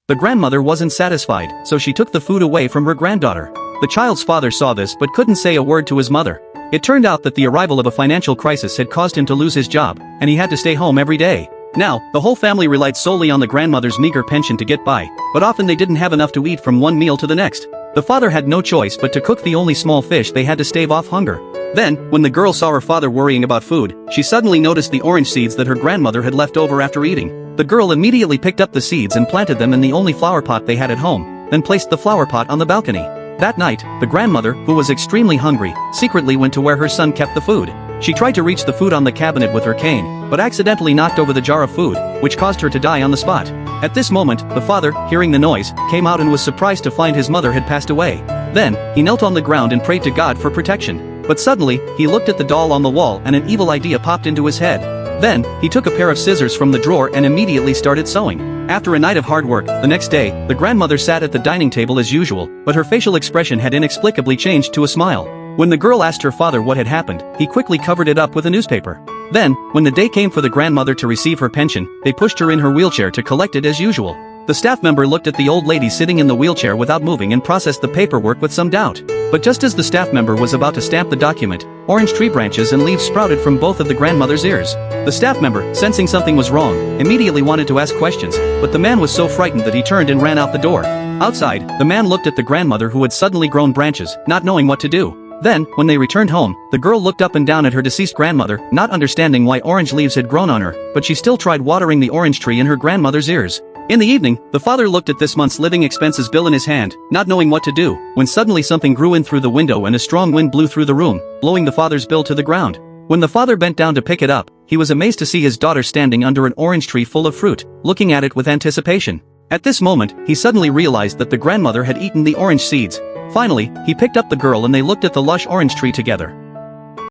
The grandmother wasn't satisfied, so she took the food away from her granddaughter. The child's father saw this but couldn't say a word to his mother. It turned out that the arrival of a financial crisis had caused him to lose his job, and he had to stay home every day. Now, the whole family relied solely on the grandmother's meager pension to get by, but often they didn't have enough to eat from one meal to the next. The father had no choice but to cook the only small fish they had to stave off hunger. Then, when the girl saw her father worrying about food, she suddenly noticed the orange seeds that her grandmother had left over after eating. The girl immediately picked up the seeds and planted them in the only flower pot they had at home, then placed the flower pot on the balcony. That night, the grandmother, who was extremely hungry, secretly went to where her son kept the food. She tried to reach the food on the cabinet with her cane, but accidentally knocked over the jar of food, which caused her to die on the spot. At this moment, the father, hearing the noise, came out and was surprised to find his mother had passed away. Then, he knelt on the ground and prayed to God for protection. But suddenly, he looked at the doll on the wall and an evil idea popped into his head. Then, he took a pair of scissors from the drawer and immediately started sewing. After a night of hard work, the next day, the grandmother sat at the dining table as usual, but her facial expression had inexplicably changed to a smile. When the girl asked her father what had happened, he quickly covered it up with a newspaper. Then, when the day came for the grandmother to receive her pension, they pushed her in her wheelchair to collect it as usual. The staff member looked at the old lady sitting in the wheelchair without moving and processed the paperwork with some doubt. But just as the staff member was about to stamp the document, orange tree branches and leaves sprouted from both of the grandmother's ears. The staff member, sensing something was wrong, immediately wanted to ask questions, but the man was so frightened that he turned and ran out the door. Outside, the man looked at the grandmother who had suddenly grown branches, not knowing what to do. Then, when they returned home, the girl looked up and down at her deceased grandmother, not understanding why orange leaves had grown on her, but she still tried watering the orange tree in her grandmother's ears. In the evening, the father looked at this month's living expenses bill in his hand, not knowing what to do, when suddenly something grew in through the window and a strong wind blew through the room, blowing the father's bill to the ground. When the father bent down to pick it up, he was amazed to see his daughter standing under an orange tree full of fruit, looking at it with anticipation. At this moment, he suddenly realized that the grandmother had eaten the orange seeds. Finally, he picked up the girl and they looked at the lush orange tree together.